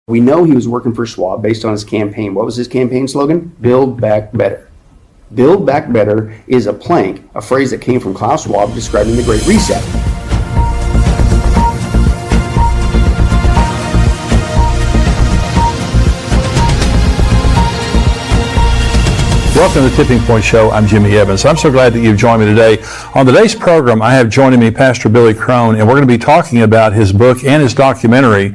We know he was working for Schwab based on his campaign. What was his campaign slogan? Build Back Better. Build Back Better is a plank, a phrase that came from Klaus Schwab describing the Great Reset. Welcome to the Tipping Point Show. I'm Jimmy Evans. I'm so glad that you've joined me today. On today's program, I have joining me Pastor Billy Crone, and we're going to be talking about his book and his documentary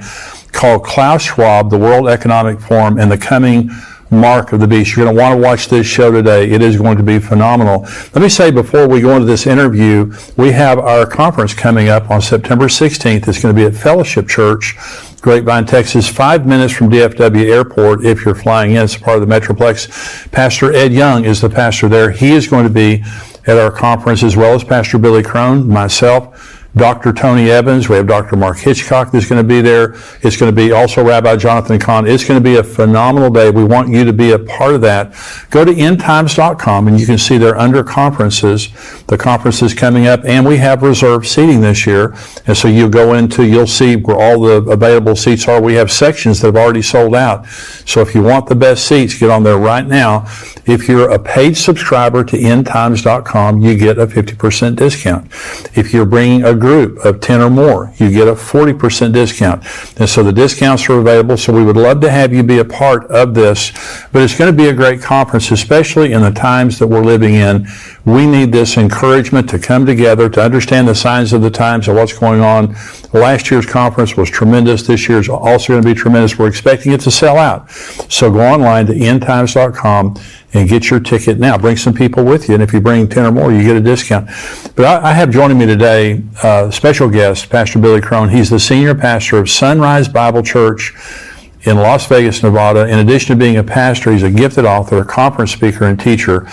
called Klaus Schwab, the World Economic Forum, and the Coming Mark of the Beast. You're going to want to watch this show today. It is going to be phenomenal. Let me say before we go into this interview, we have our conference coming up on September 16th. It's going to be at Fellowship Church, Grapevine, Texas, 5 minutes from DFW Airport if you're flying in. It's part of the Metroplex. Pastor Ed Young is the pastor there. He is going to be at our conference, as well as Pastor Billy Crone, myself, Dr. Tony Evans. We have Dr. Mark Hitchcock that's going to be there. It's going to be also Rabbi Jonathan Cahn. It's going to be a phenomenal day. We want you to be a part of that. Go to endtimes.com and you can see there under conferences, the conferences coming up, and we have reserved seating this year. And so you'll see where all the available seats are. We have sections that have already sold out. So if you want the best seats, get on there right now. If you're a paid subscriber to endtimes.com, you get a 50% discount. If you're bringing a group of 10 or more, you get a 40% discount. And so the discounts are available. So we would love to have you be a part of this. But it's going to be a great conference, especially in the times that we're living in. We need this encouragement to come together, to understand the signs of the times and what's going on. Last year's conference was tremendous. This year's also going to be tremendous. We're expecting it to sell out. So go online to endtimes.com and get your ticket now. Bring some people with you, and if you bring 10 or more, you get a discount. But I have joining me today special guest, Pastor Billy Crone. He's the senior pastor of Sunrise Bible Church in Las Vegas, Nevada. In addition to being a pastor, he's a gifted author, a conference speaker, and teacher.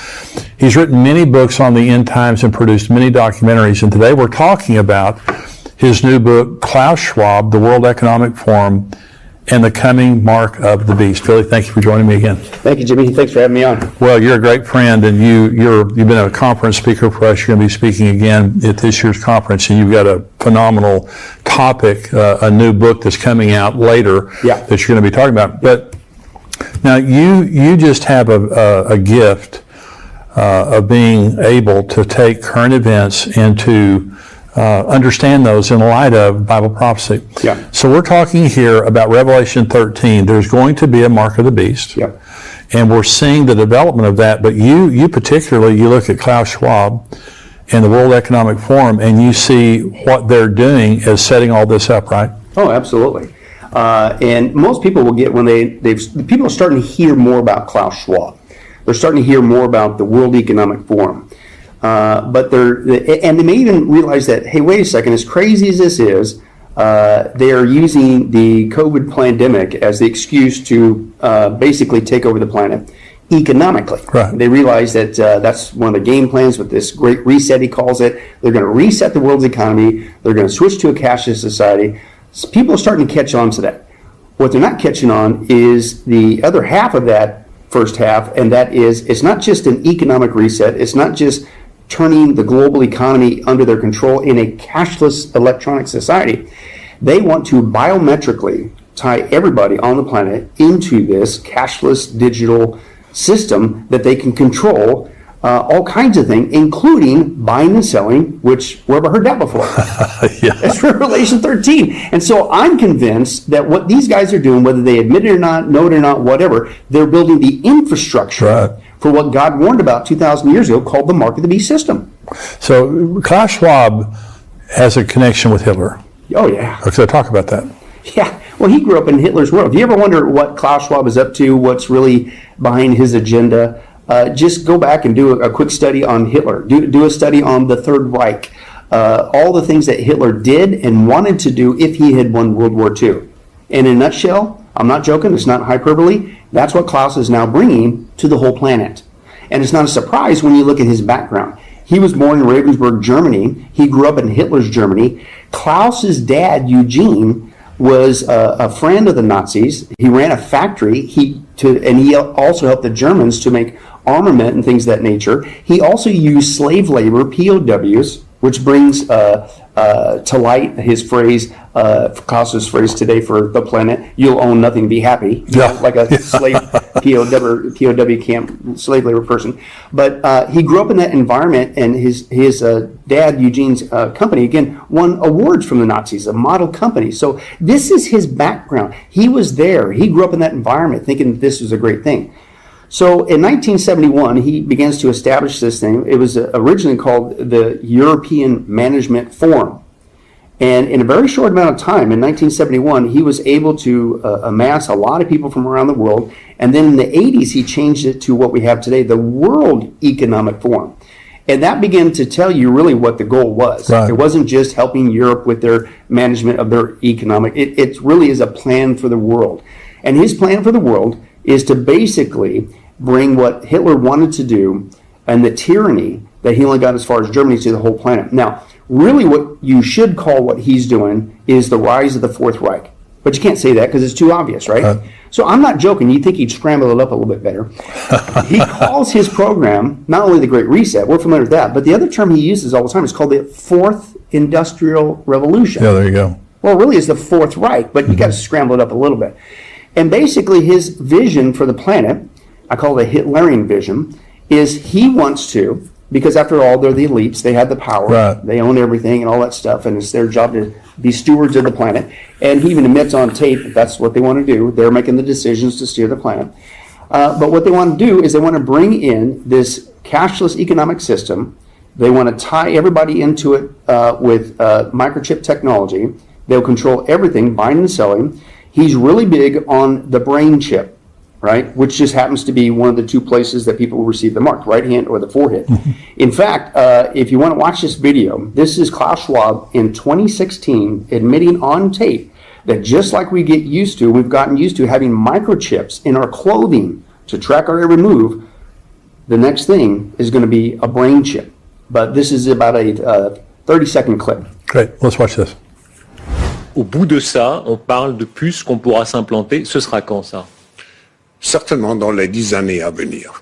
He's written many books on the end times and produced many documentaries. And today we're talking about his new book, Klaus Schwab, the World Economic Forum, and the Coming Mark of the Beast. Billy, thank you for joining me again. Thank you, Jimmy. Thanks for having me on. Well, you're a great friend, and you've been a conference speaker for us. You're going to be speaking again at this year's conference, and you've got a phenomenal topic, a new book that's coming out later that you're going to be talking about. But now you just have a gift of being able to take current events and to understand those in light of Bible prophecy. Yeah. So we're talking here about Revelation 13. There's going to be a mark of the beast. Yeah. And we're seeing the development of that. But you particularly, you look at Klaus Schwab and the World Economic Forum, and you see what they're doing as setting all this up, right? Oh, absolutely. And most people will get, when people are starting to hear more about Klaus Schwab. They're starting to hear more about the World Economic Forum. But they may even realize that, hey, wait a second, as crazy as this is, they are using the COVID pandemic as the excuse to basically take over the planet economically. Right. They realize that that's one of the game plans with this Great Reset, he calls it. They're going to reset the world's economy. They're going to switch to a cashless society. So people are starting to catch on to that. What they're not catching on is the other half of that first half, and that is, it's not just an economic reset. It's not just turning the global economy under their control in a cashless electronic society. They want to biometrically tie everybody on the planet into this cashless digital system that they can control all kinds of things, including buying and selling, which where have I heard that before? That's Revelation 13. And so I'm convinced that what these guys are doing, whether they admit it or not, know it or not, whatever, they're building the infrastructure for what God warned about 2,000 years ago called the Mark of the Beast system. So Klaus Schwab has a connection with Hitler. Oh, yeah. So talk about that. Yeah. Well, he grew up in Hitler's world. If you ever wonder what Klaus Schwab is up to, what's really behind his agenda, just go back and do a quick study on Hitler. Do a study on the Third Reich. All the things that Hitler did and wanted to do if he had won World War II. And in a nutshell, I'm not joking, it's not hyperbole, that's what Klaus is now bringing to the whole planet. And it's not a surprise when you look at his background. He was born in Regensburg, Germany. He grew up in Hitler's Germany. Klaus's dad, Eugene, was a friend of the Nazis. He ran a factory, and he also helped the Germans to make armament and things of that nature. He also used slave labor, POWs, which brings to light his phrase, Costco's phrase today for the planet, "You'll own nothing, be happy." Yeah. Like a slave, POW camp, slave labor person. But he grew up in that environment, and his dad, Eugene's company, again, won awards from the Nazis, a model company. So this is his background. He was there. He grew up in that environment thinking that this was a great thing. So in 1971, he begins to establish this thing. It was originally called the European Management Forum. And in a very short amount of time, in 1971, he was able to amass a lot of people from around the world. And then in the 80s, he changed it to what we have today, the World Economic Forum. And that began to tell you really what the goal was. Right. It wasn't just helping Europe with their management of their economic, it really is a plan for the world. And his plan for the world is to basically bring what Hitler wanted to do and the tyranny that he only got as far as Germany to the whole planet. Now, really what you should call what he's doing is the rise of the Fourth Reich. But you can't say that because it's too obvious, right? So I'm not joking. You'd think he'd scramble it up a little bit better. He calls his program not only the Great Reset, we're familiar with that, but the other term he uses all the time is called the Fourth Industrial Revolution. Yeah, there you go. Well, it really is the Fourth Reich, but you got to scramble it up a little bit. And basically his vision for the planet, I call it a Hitlerian vision, is he wants to, because after all, they're the elites, they have the power, Right. They own everything and all that stuff, and it's their job to be stewards of the planet. And he even admits on tape that that's what they want to do. They're making the decisions to steer the planet. But what they want to do is they want to bring in this cashless economic system. They want to tie everybody into it with microchip technology. They'll control everything, buying and selling. He's really big on the brain chip, right? Which just happens to be one of the two places that people will receive the mark, right hand or the forehead. In fact, if you want to watch this video, this is Klaus Schwab in 2016 admitting on tape that just like we've gotten used to having microchips in our clothing to track our every move, the next thing is going to be a brain chip. But this is about a 30-second clip. Great. Let's watch this. Au bout de ça, on parle de puces qu'on pourra s'implanter. Ce sera quand ça? Certainement dans les 10 années à venir.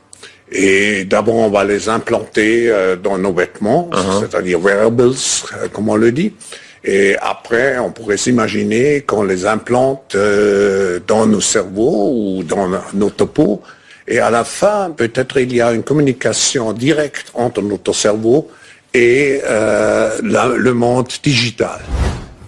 Et d'abord, on va les implanter dans nos vêtements, c'est-à-dire wearables, comme on le dit. Et après, on pourrait s'imaginer qu'on les implante dans nos cerveaux ou dans notre peau. Et à la fin, peut-être il y a une communication directe entre notre cerveau et le monde digital.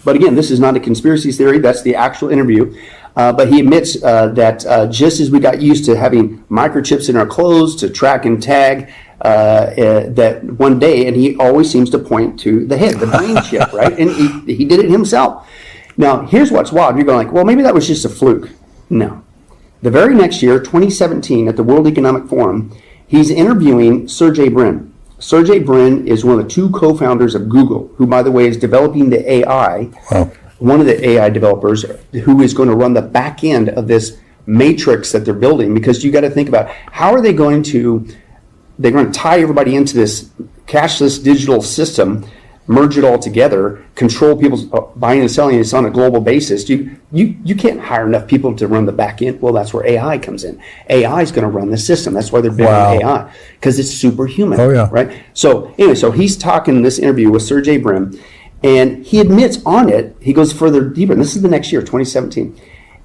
But again, this is not a conspiracy theory. That's the actual interview. But he admits that just as we got used to having microchips in our clothes to track and tag, that one day, and he always seems to point to the head, the brain chip, right? And he did it himself. Now, here's what's wild. You're going like, well, maybe that was just a fluke. No. The very next year, 2017, at the World Economic Forum, he's interviewing Sergey Brin. Sergey Brin is one of the two co-founders of Google, who, by the way, is developing the AI. Wow. One of the AI developers who is going to run the back end of this matrix that they're building, because you got to think about how are they're going to tie everybody into this cashless digital system, merge it all together, control people's buying and selling. It's on a global basis. You can't hire enough people to run the back end. Well, that's where AI comes in. AI is going to run the system. That's why they're building AI, because it's superhuman. Oh, yeah. Right? So anyway, so he's talking in this interview with Sergey Brin, and he admits on it, he goes further deeper, and this is the next year, 2017,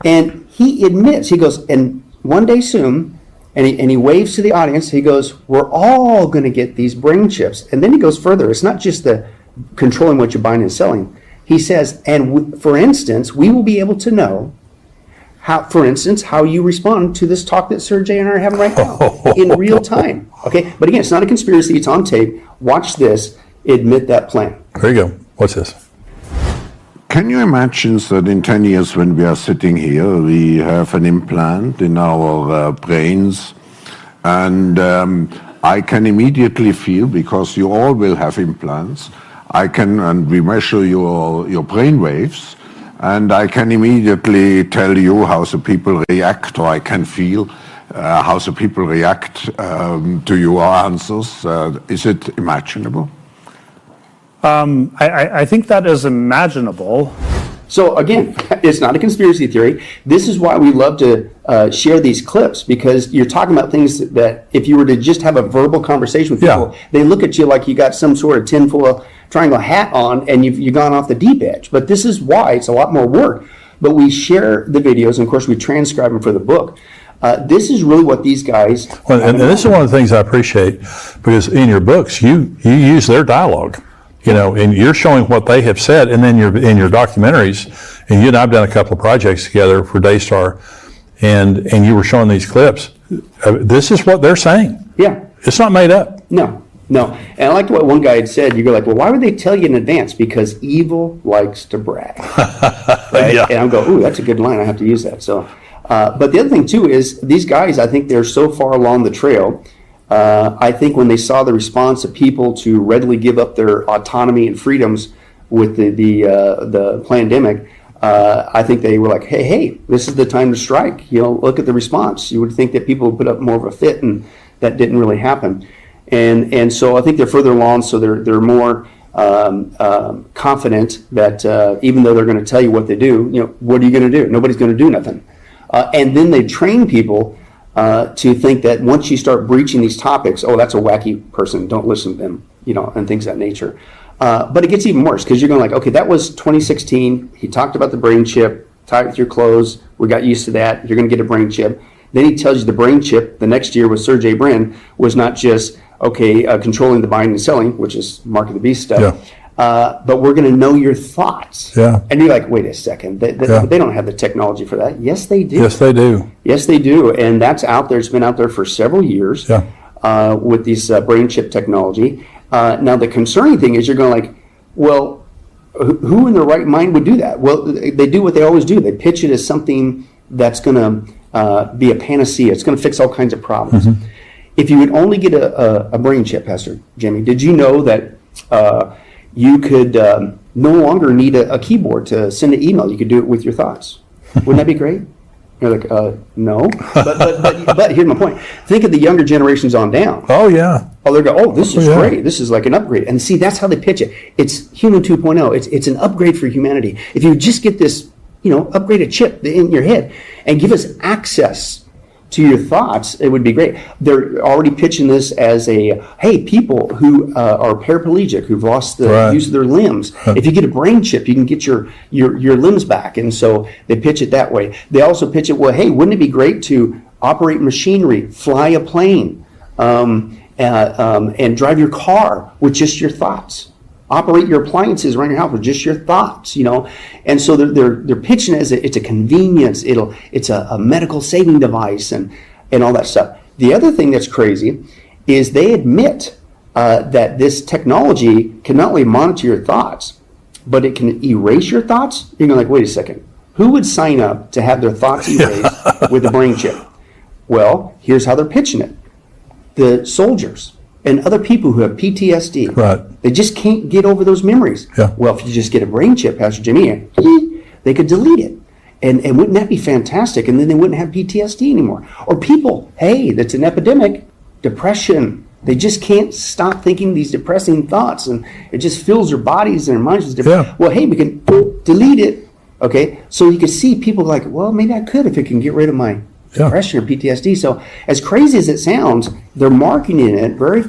and he admits, he goes, and one day soon, and he waves to the audience, he goes, we're all going to get these brain chips. And then he goes further. It's not just the controlling what you're buying and selling. He says, for instance, we will be able to know how you respond to this talk that Sergey and I are having right now in real time. Okay, but again, it's not a conspiracy. It's on tape. Watch this. Admit that plan. There you go. What's this? Can you imagine that in 10 years when we are sitting here, we have an implant in our brains, and I can immediately feel, because you all will have implants, and we measure your brain waves, and I can immediately tell you how the people react, or I can feel how the people react to your answers. Is it imaginable? I think that is imaginable. So again, it's not a conspiracy theory. This is why we love to share these clips, because you're talking about things that if you were to just have a verbal conversation with people, they look at you like you got some sort of tinfoil triangle hat on and you've gone off the deep edge. But this is why it's a lot more work. But we share the videos, and of course we transcribe them for the book. This is really what these guys. Well, and this is one of the things I appreciate, because in your books you use their dialogue, and you're showing what they have said, and then in your documentaries, and you and I've done a couple of projects together for Daystar, and you were showing these clips. This is what they're saying. Yeah, it's not made up. No. And I liked what one guy had said. You go like, well, why would they tell you in advance? Because evil likes to brag. Right? Yeah. And I'll go, ooh, that's a good line. I have to use that. So, but the other thing too is these guys, I think they're so far along the trail. I think when they saw the response of people to readily give up their autonomy and freedoms with the pandemic, I think they were like, hey, this is the time to strike. Look at the response. You would think that people would put up more of a fit, and that didn't really happen. And so I think they're further along, so they're more confident that even though they're going to tell you what they do, what are you going to do? Nobody's going to do nothing. And then they train people to think that once you start breaching these topics, oh, that's a wacky person, don't listen to them, and things of that nature. But it gets even worse, because you're going like, okay, that was 2016. He talked about the brain chip, tie it with your clothes. We got used to that. You're going to get a brain chip. Then he tells you the brain chip the next year with Sergey Brin was not just, controlling the buying and selling, which is Mark of the Beast stuff, but we're going to know your thoughts. Yeah. And you're like, wait a second, they don't have the technology for that. Yes, they do. Yes, they do. Yes, they do. And that's out there. It's been out there for several years with these brain chip technology. Now, the concerning thing is you're going like, well, who in their right mind would do that? Well, they do what they always do. They pitch it as something that's going to be a panacea. It's going to fix all kinds of problems. Mm-hmm. If you would only get a brain chip, Pastor Jimmy, did you know that you could no longer need a keyboard to send an email? You could do it with your thoughts. Wouldn't that be great? You're like, no. But here's my point. Think of the younger generations on down. Oh, yeah. Oh, they go, oh, this is great. This is like an upgrade. And see, that's how they pitch it. It's Human 2.0. It's an upgrade for humanity. If you just get this, upgraded chip in your head and give us access to your thoughts, it would be great. They're already pitching this as hey, people who are paraplegic, who've lost the use of their limbs. If you get a brain chip, you can get your limbs back. And so they pitch it that way. They also pitch it, well, hey, wouldn't it be great to operate machinery, fly a plane, and drive your car with just your thoughts? Operate your appliances around your house with just your thoughts, and so they're pitching it as it's a convenience. It's a medical saving device and all that stuff. The other thing that's crazy is they admit that this technology can not only monitor your thoughts, but it can erase your thoughts. You're going like, wait a second, who would sign up to have their thoughts erased with a brain chip? Well, here's how they're pitching it: the soldiers and other people who have PTSD. Right. They just can't get over those memories. Yeah. Well, if you just get a brain chip, Pastor Jimmy, they could delete it. And wouldn't that be fantastic? And then they wouldn't have PTSD anymore. Or people, hey, that's an epidemic, depression. They just can't stop thinking these depressing thoughts, and it just fills their bodies and their minds with depression. Yeah. Well, hey, we can delete it. Okay, so you can see people like, well, maybe I could if it can get rid of my depression or PTSD. So as crazy as it sounds, they're marketing it very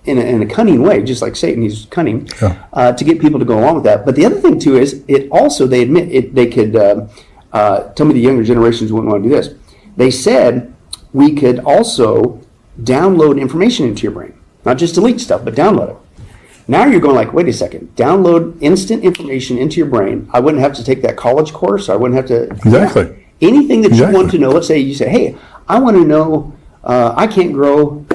in a cunning way, just like Satan, he's cunning, to get people to go along with that. But the other thing too is it also, they admit it, they could tell me the younger generations wouldn't want to do this. They said we could also download information into your brain, not just delete stuff, but download it. Now you're going like, wait a second, download instant information into your brain. I wouldn't have to take that college course. I wouldn't have to. Exactly. Anything that you want to know, let's say you say, hey, I want to know, I can't grow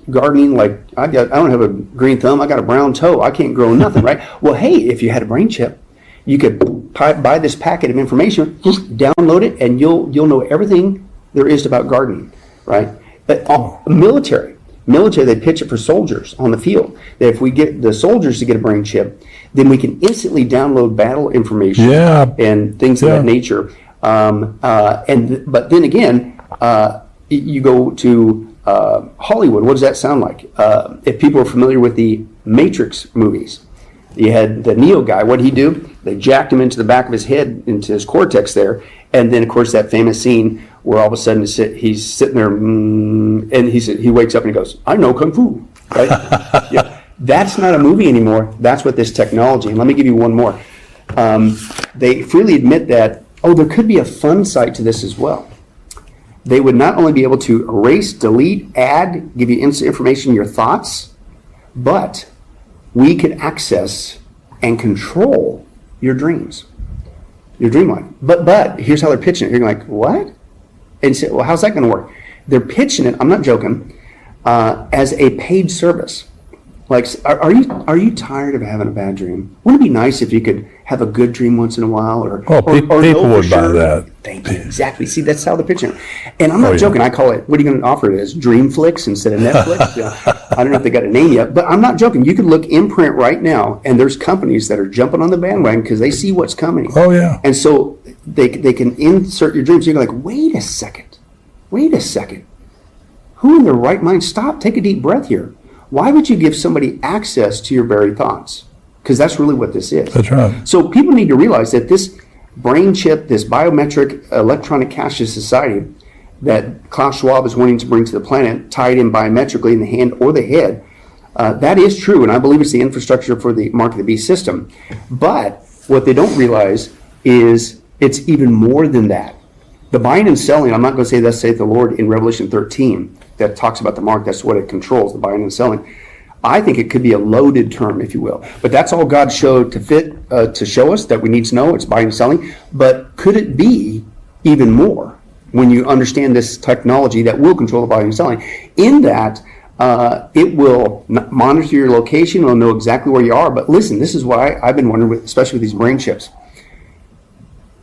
gardening, like I don't have a green thumb, I got a brown toe, I can't grow nothing, right? Well, hey, if you had a brain chip, you could buy this packet of information, just download it, and you'll know everything there is about gardening, right? But military, they pitch it for soldiers on the field. That if we get the soldiers to get a brain chip, then we can instantly download battle information and things of that nature. But then again, you go to Hollywood. What does that sound like? If people are familiar with the Matrix movies, You had the Neo guy. What did he do? They jacked him into the back of his head, into his cortex there. And then, of course, that famous scene where all of a sudden he's sitting there, and he wakes up and he goes, "I know Kung Fu." Right? Yeah. That's not a movie anymore. That's what this technology. And let me give you one more. They freely admit that, there could be a fun side to this as well. They would not only be able to erase, delete, add, give you instant information, your thoughts, but we could access and control your dreams, your dream life. But here's how they're pitching it. You're like, what? And you say, well, how's that going to work? They're pitching it, I'm not joking, as a paid service. Like, are you tired of having a bad dream? Wouldn't it be nice if you could have a good dream once in a while? People would buy that. Thank you. Exactly. See, that's how they're pitching it. And I'm not joking. I call it, what are you going to offer it as? Dreamflix instead of Netflix? I don't know if they got a name yet, but I'm not joking. You could look in print right now, and there's companies that are jumping on the bandwagon because they see what's coming. Oh, yeah. And so they can insert your dreams. You're like, wait a second. Who in their right mind? Stop. Take a deep breath here. Why would you give somebody access to your very thoughts? Because that's really what this is. That's right. So people need to realize that this brain chip, this biometric electronic cashless society that Klaus Schwab is wanting to bring to the planet, tied in biometrically in the hand or the head, that is true. And I believe it's the infrastructure for the Mark of the Beast system. But what they don't realize is it's even more than that. The buying and selling, I'm not going to say thus saith the Lord in Revelation 13, that talks about the mark. That's what it controls, the buying and selling. I think it could be a loaded term, if you will. But that's all God showed to show us that we need to know. It's buying and selling. But could it be even more when you understand this technology that will control the buying and selling? In that, it will monitor your location. It'll know exactly where you are. But listen, this is what I've been wondering, especially with these brain chips.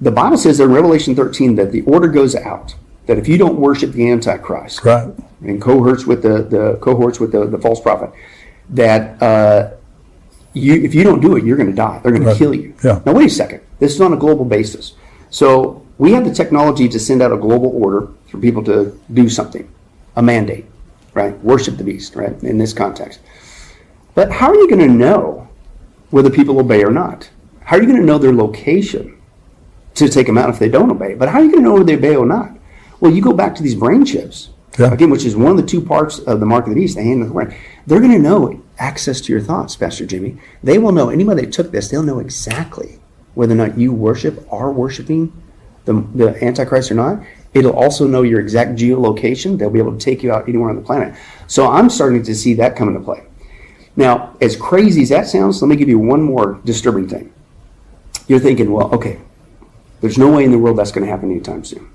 The Bible says in Revelation 13 that the order goes out that if you don't worship the Antichrist, right, and cohorts with the false prophet, that if you don't do it, you're going to die. They're going to kill you. Yeah. Now wait a second. This is on a global basis. So we have the technology to send out a global order for people to do something, a mandate, right? Worship the beast, right? In this context. But how are you going to know whether people obey or not? How are you going to know their location to take them out if they don't obey? But how are you going to know whether they obey or not? Well, you go back to these brain chips, again, which is one of the two parts of the mark of the beast, the hand and the brain. They're going to know access to your thoughts, Pastor Jimmy. They will know, anybody that took this, they'll know exactly whether or not you are worshiping the Antichrist or not. It'll also know your exact geolocation. They'll be able to take you out anywhere on the planet. So I'm starting to see that come into play. Now, as crazy as that sounds, let me give you one more disturbing thing. You're thinking, well, okay, there's no way in the world that's going to happen anytime soon.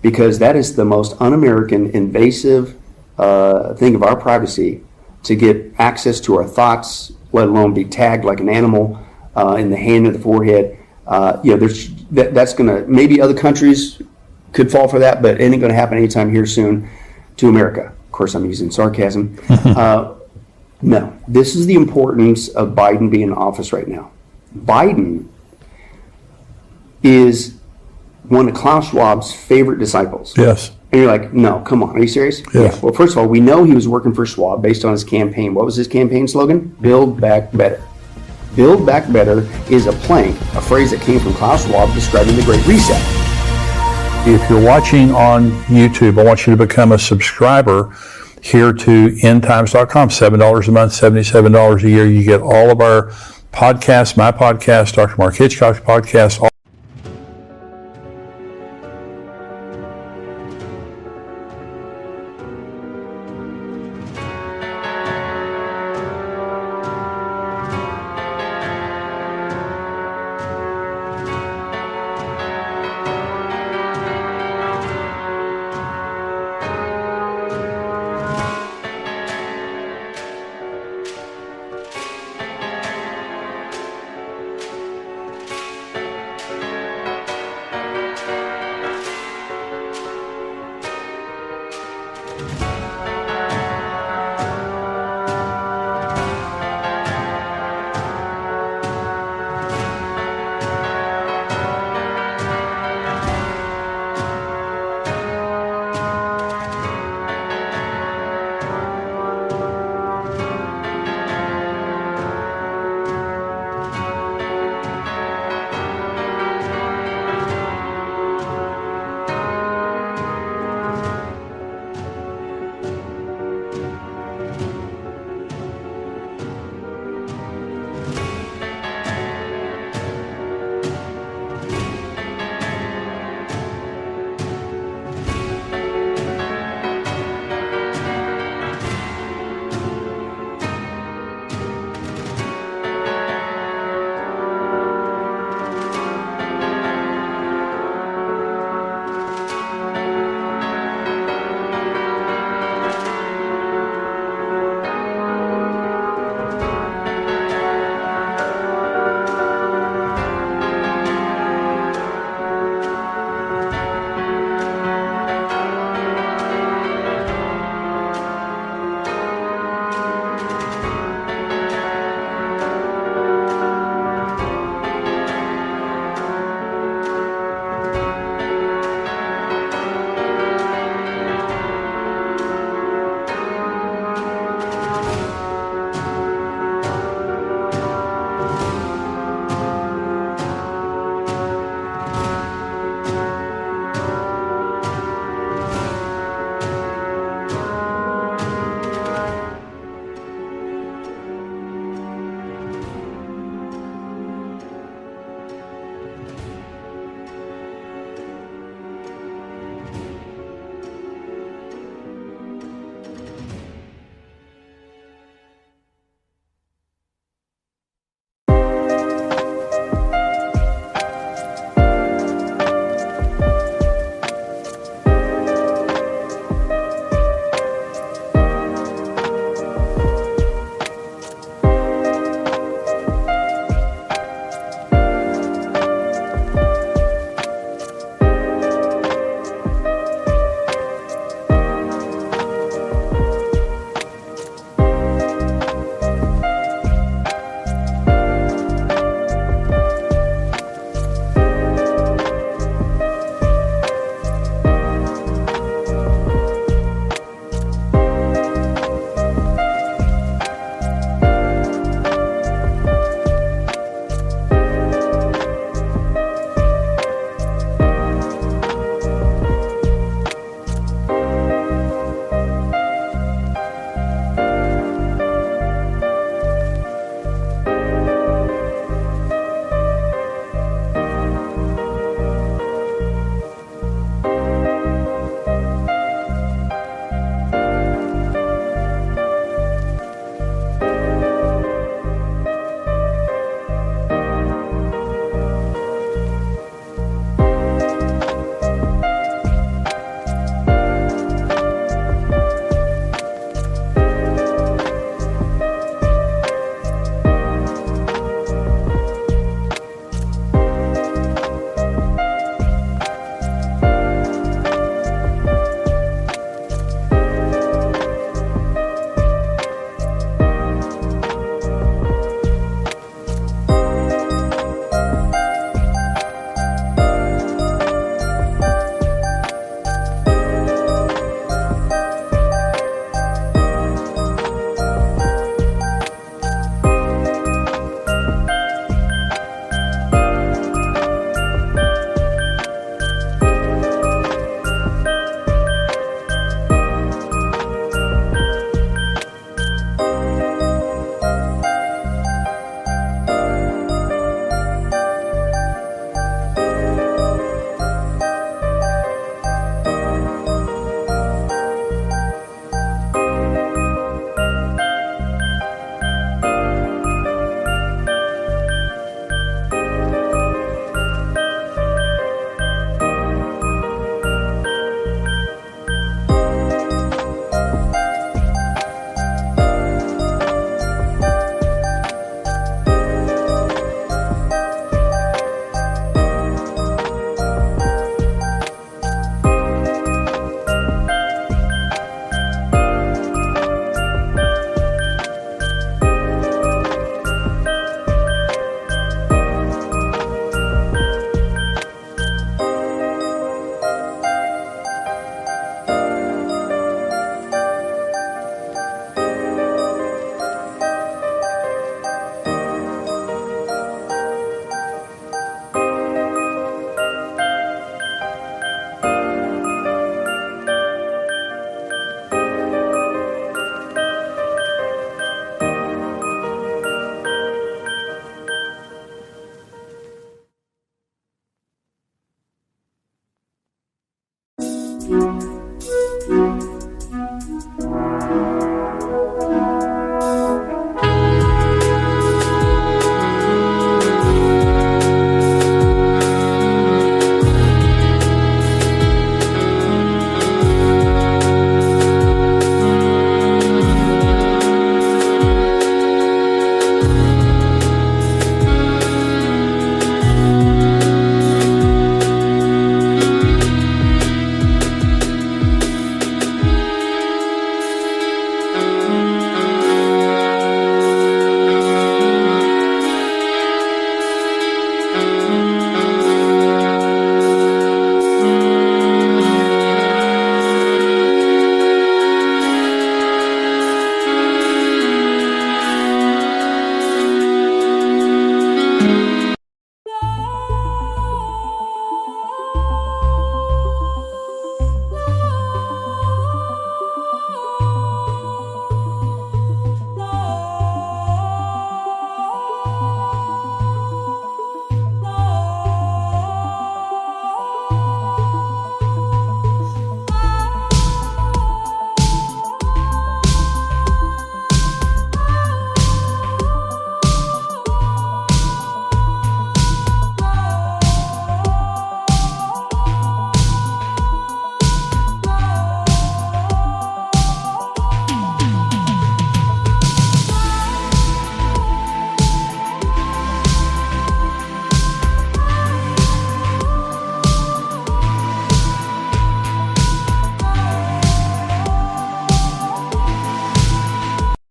Because that is the most un-American, invasive thing of our privacy, to get access to our thoughts, let alone be tagged like an animal in the hand or the forehead. That's going to, maybe other countries could fall for that, but it ain't going to happen anytime here soon to America. Of course, I'm using sarcasm. No, this is the importance of Biden being in office right now. Biden is one of Klaus Schwab's favorite disciples. Yes. And you're like, no, come on, are you serious? Yes. Yeah. Well, first of all, we know he was working for Schwab based on his campaign. What was his campaign slogan? Build Back Better. Build Back Better is a phrase that came from Klaus Schwab describing the Great Reset. If you're watching on YouTube, I want you to become a subscriber here to endtimes.com. $7 a month, $77 a year. You get all of our podcasts, my podcast, Dr. Mark Hitchcock's podcast, you.